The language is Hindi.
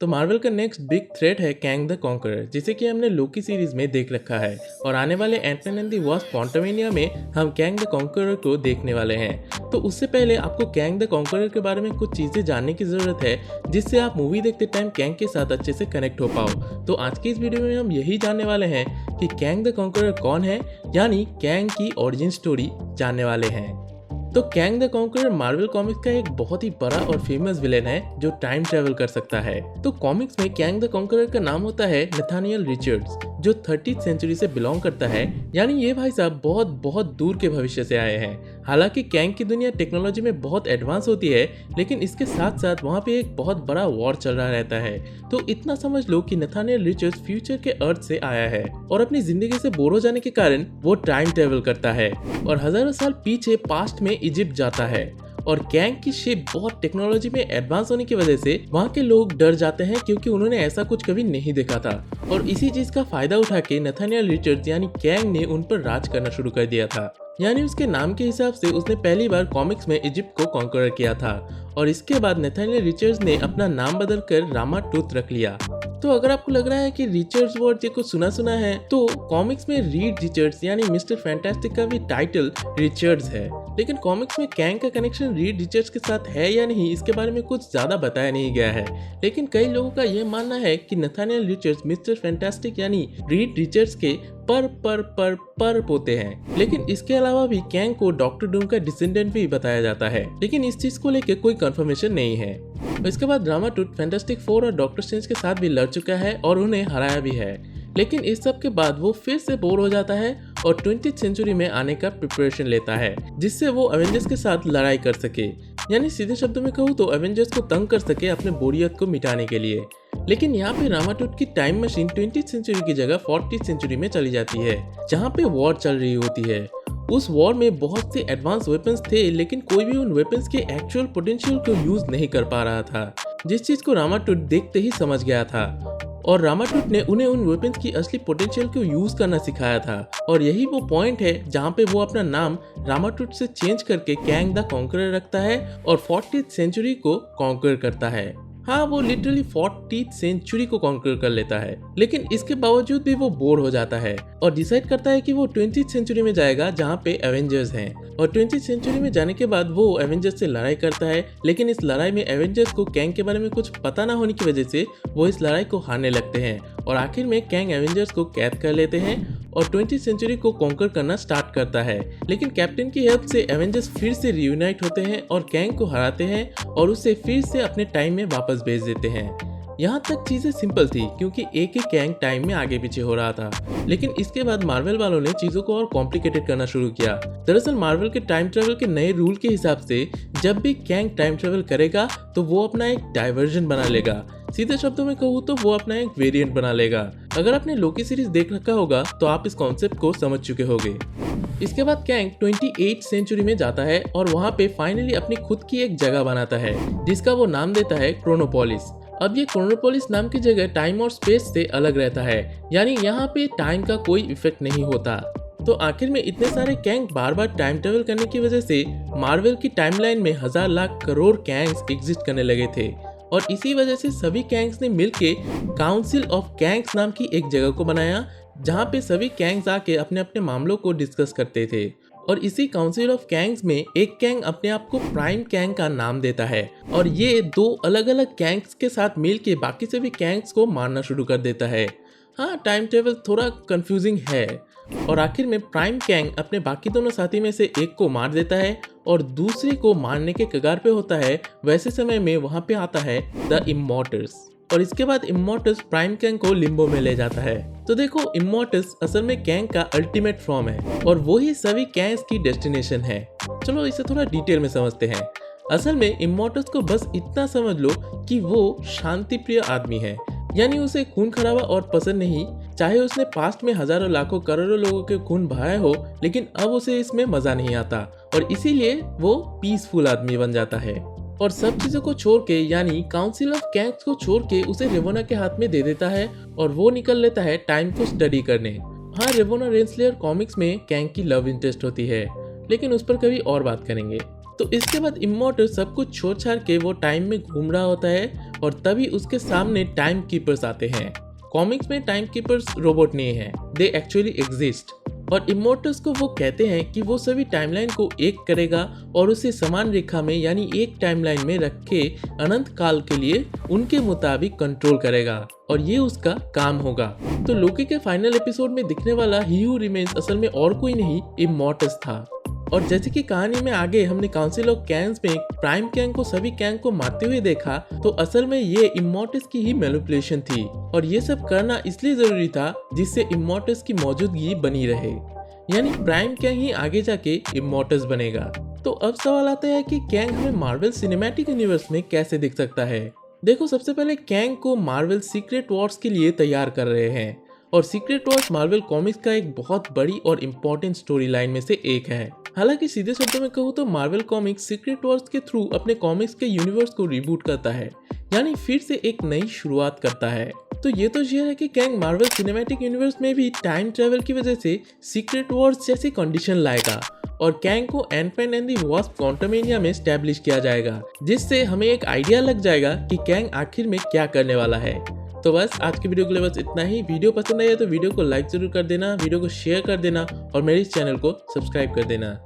तो मार्वल का नेक्स्ट बिग थ्रेट है कैंग द कॉन्करर, जिसे कि हमने लोकी सीरीज में देख रखा है और आने वाले Ant Man and the Wasp Quantumania में हम कैंग द कॉन्करर को देखने वाले हैं। तो उससे पहले आपको कैंग द कॉन्करर के बारे में कुछ चीजें जानने की जरूरत है, जिससे आप मूवी देखते टाइम कैंग के साथ अच्छे से कनेक्ट हो पाओ। तो आज की इस वीडियो में हम यही जानने वाले हैं कि कैंग द कॉन्करर कौन है, यानी कैंग की ओरिजिन स्टोरी जानने वाले हैं। तो Kang the conqueror Marvel comics का एक बहुत ही बड़ा और फेमस विलेन है जो टाइम ट्रेवल कर सकता है। तो कॉमिक्स में कैंग द कॉन्करर का नाम होता है नथानियल रिचर्ड्स, जो 30th सेंचुरी से बिलोंग करता है, यानी ये भाई साहब बहुत बहुत दूर के भविष्य से आए हैं। हालांकि कैंग की दुनिया टेक्नोलॉजी में बहुत एडवांस होती है, लेकिन इसके साथ साथ वहाँ पे एक बहुत बड़ा वॉर चल रहा रहता है। तो इतना समझ लो कि नथानियल रिचर्ड्स फ्यूचर के अर्थ से आया है और अपनी जिंदगी से बोर हो जाने के कारण वो टाइम ट्रेवल करता है और हजारों साल पीछे पास्ट में इजिप्ट जाता है। और कैंग की शिप बहुत टेक्नोलॉजी में एडवांस होने की वजह से वहाँ के लोग डर जाते हैं, क्योंकि उन्होंने ऐसा कुछ कभी नहीं देखा था। और इसी चीज का फायदा उठा के नथानियल रिचर्ड्स यानी कैंग ने उन पर राज करना शुरू कर दिया था। यानी उसके नाम के हिसाब से उसने पहली बार कॉमिक्स में इजिप्ट को कॉन्करर किया था और इसके बाद नथानियल रिचर्ड्स ने अपना नाम बदलकर रामाटूथ रख लिया। तो अगर आपको लग रहा है कि रिचर्ड्स वर्ड ये कुछ सुना है, तो कॉमिक्स में रीड रिचर्ड्स यानी मिस्टर फैंटास्टिक का भी टाइटल रिचर्ड्स है, लेकिन कॉमिक्स में कैंग का कनेक्शन रीड रिचर्ड्स के साथ है या नहीं, इसके बारे में कुछ ज्यादा बताया नहीं गया है। लेकिन कई लोगों का यह मानना है कि नथानियल रिचर्ड्स मिस्टर फैंटास्टिक यानी रीड रिचर्ड्स के पर पोते हैं। लेकिन इसके अलावा भी कैंग को डॉक्टर डूम का डिसेंडेंट भी बताया जाता है, लेकिन इस चीज को लेकर कोई कंफर्मेशन नहीं है। इसके बाद रामाटूथ फैंटास्टिक फोर और डॉक्टर स्ट्रेंज के साथ भी लड़ चुका है और उन्हें हराया भी है, लेकिन इस सब के बाद वो फिर से बोर हो जाता है और 20th सेंचुरी में आने का प्रिपरेशन लेता है, जिससे वो एवेंजर्स के साथ लड़ाई कर सके, यानी सीधे शब्दों में कहूँ तो एवेंजर्स को तंग कर सके अपने बोरियत को मिटाने के लिए। लेकिन यहाँ पे रामाटूथ की टाइम मशीन 20th सेंचुरी की जगह 40th सेंचुरी में चली जाती है, जहाँ पे वॉर चल रही होती है। उस वॉर में बहुत से एडवांस वेपन्स थे, लेकिन कोई भी उन वेपन्स के एक्चुअल पोटेंशियल को यूज नहीं कर पा रहा था, जिस चीज को रामाटूथ देखते ही समझ गया था और रामाटूथ ने उन्हें उन वेपन्स की असली पोटेंशियल को यूज करना सिखाया था। और यही वो पॉइंट है जहाँ पे वो अपना नाम रामाटूथ से चेंज करके कैंग द कॉन्करर रखता है और 40th सेंचुरी को कॉन्कर करता है। हाँ, वो लिटरली 40th सेंचुरी को कॉन्कर कर लेता है, लेकिन इसके बावजूद भी वो बोर हो जाता है और डिसाइड करता है कि वो 20th सेंचुरी में जाएगा जहाँ पे एवेंजर्स हैं। और 20th सेंचुरी में जाने के बाद वो एवेंजर्स से लड़ाई करता है, लेकिन इस लड़ाई में एवेंजर्स को कैंग के बारे में कुछ पता ना होने की वजह से वो इस लड़ाई को हारने लगते हैं और आखिर में कैंग एवेंजर्स को कैद कर लेते हैं और 20th सेंचुरी को कॉन्कर करना स्टार्ट करता है। लेकिन कैप्टन की हेल्प से एवेंजर्स फिर से रियूनाइट होते हैं और कैंग को हराते हैं और उसे फिर से अपने टाइम में वापस भेज देते हैं। यहाँ तक चीजें सिंपल थी, क्योंकि एक ही कैंग टाइम में आगे पीछे हो रहा था, लेकिन इसके बाद मार्वल वालों ने चीजों को और कॉम्प्लिकेटेड करना शुरू किया। दरअसल मार्वल के टाइम ट्रेवल के नए रूल के हिसाब से जब भी कैंग टाइम ट्रेवल करेगा तो वो अपना एक डाइवर्जन बना लेगा, सीधे शब्दों में कहूँ तो वो अपना एक वेरिएंट बना लेगा। अगर आपने लोकी सीरीज देख रखा होगा तो आप इस कॉन्सेप्ट को समझ चुके होंगे। इसके बाद कैंग 28th सेंचुरी में जाता है और वहाँ पे फाइनली अपनी खुद की एक जगह बनाता है, जिसका वो नाम देता है क्रोनोपोलिस। अब ये क्रोनोपोलिस नाम की जगह टाइम और स्पेस से अलग रहता है, यानी यहाँ पे टाइम का कोई इफेक्ट नहीं होता। तो आखिर में इतने सारे कैंग बार बार टाइम ट्रेवल करने की वजह से मार्वल की टाइमलाइन में 1000 लाख करोड़ कैंग्स एग्जिस्ट करने लगे थे और इसी वजह से सभी कैंग्स ने मिलके काउंसिल ऑफ कैंग्स नाम की एक जगह को बनाया, जहाँ पे सभी कैंग्स आके अपने अपने मामलों को डिस्कस करते थे। और इसी काउंसिल ऑफ कैंग्स में एक कैंग अपने आप को प्राइम कैंग का नाम देता है और ये दो अलग अलग कैंग्स के साथ मिलके बाकी सभी कैंग्स को मारना शुरू कर देता है। हाँ, टाइम ट्रेवल थोड़ा कंफ्यूजिंग है और आखिर में प्राइम कैंग अपने बाकी दोनों साथी में से एक को मार देता है और दूसरे को मारने के कगार पे होता है। वैसे समय में वहाँ पे आता है द इमॉर्टल्स और इसके बाद इमॉर्टल्स प्राइम कैंग को लिम्बो में ले जाता है। तो देखो, इमॉर्टल्स असल में कैंग का अल्टीमेट फॉर्म है और वही सभी कैंग्स की डेस्टिनेशन है। चलो इसे थोड़ा डिटेल में समझते हैं। असल में इमॉर्टल्स को बस इतना समझ लो कि वो शांति प्रिय आदमी है, यानी उसे खून खराबा और पसंद नहीं, चाहे उसने पास्ट में हजारों लाखों करोड़ों लोगों के खून बहाया हो, लेकिन अब उसे इसमें मजा नहीं आता और इसीलिए वो पीसफुल आदमी बन जाता है और सब चीजों को छोड़ के यानी काउंसिल ऑफ कैंग्स को छोड़ के उसे रेवोना के हाथ में दे देता है और वो निकल लेता है टाइम को स्टडी करने। हाँ, रेवोना रेनस्लेयर कॉमिक्स में कैंग की लव इंटरेस्ट होती है, लेकिन उस पर कभी और बात करेंगे। तो इसके बाद इमॉर्टल सब कुछ छोड़ छाड़ के वो टाइम में घूम रहा होता है और तभी उसके सामने टाइम कीपर्स आते हैं। कॉमिक्स में टाइम कीपर्स रोबोट नहीं है, दे एक्चुअली एग्जिस्ट। और इमोर्टल्स को वो कहते हैं कि वो सभी टाइमलाइन को एक करेगा और उसे समान रेखा में यानी एक टाइमलाइन में रख के अनंत काल के लिए उनके मुताबिक कंट्रोल करेगा और ये उसका काम होगा। तो लोकी के फाइनल एपिसोड में दिखने वाला ही हू रिमेन्स असल में और कोई नहीं, इमोर्टस था। और जैसे कि कहानी में आगे हमने काउंसिल ऑफ कैंग्स में प्राइम कैंग को सभी कैंग को मारते हुए देखा, तो असल में ये इमोर्टस की ही मैनिपुलेशन थी और ये सब करना इसलिए जरूरी था जिससे इमोर्टस की मौजूदगी बनी रहे, यानी प्राइम कैंग ही आगे जाके इमोर्टस बनेगा। तो अब सवाल आता है कि कैंग हमें मार्वल सिनेमैटिक यूनिवर्स में कैसे दिख सकता है। देखो, सबसे पहले कैंग को मार्वल सीक्रेट वॉर्स के लिए तैयार कर रहे हैं और सीक्रेट वॉर्स मार्वल कॉमिक्स का एक बहुत बड़ी और इम्पोर्टेंट स्टोरी लाइन में से एक है। हालांकि सीधे शब्दों में कहूँ तो मार्वल कॉमिक्स सीक्रेट वॉर्स के थ्रू अपने कॉमिक्स के यूनिवर्स को रिबूट करता है, यानी फिर से एक नई शुरुआत करता है। तो ये तो श्योर है कि कैंग मार्वल सिनेमैटिक यूनिवर्स में भी टाइम ट्रेवल की वजह से सीक्रेट वॉर्स जैसी कंडीशन लाएगा और कैंग को Ant Man and the Wasp Quantumania में स्टैब्लिश किया जाएगा, जिससे हमें एक आइडिया लग जाएगा कि कैंग आखिर में क्या करने वाला है। तो बस आज की वीडियो के लिए बस इतना ही। वीडियो पसंद आई है तो वीडियो को लाइक जरूर कर देना, वीडियो को शेयर कर देना और मेरे इस चैनल को सब्सक्राइब कर देना।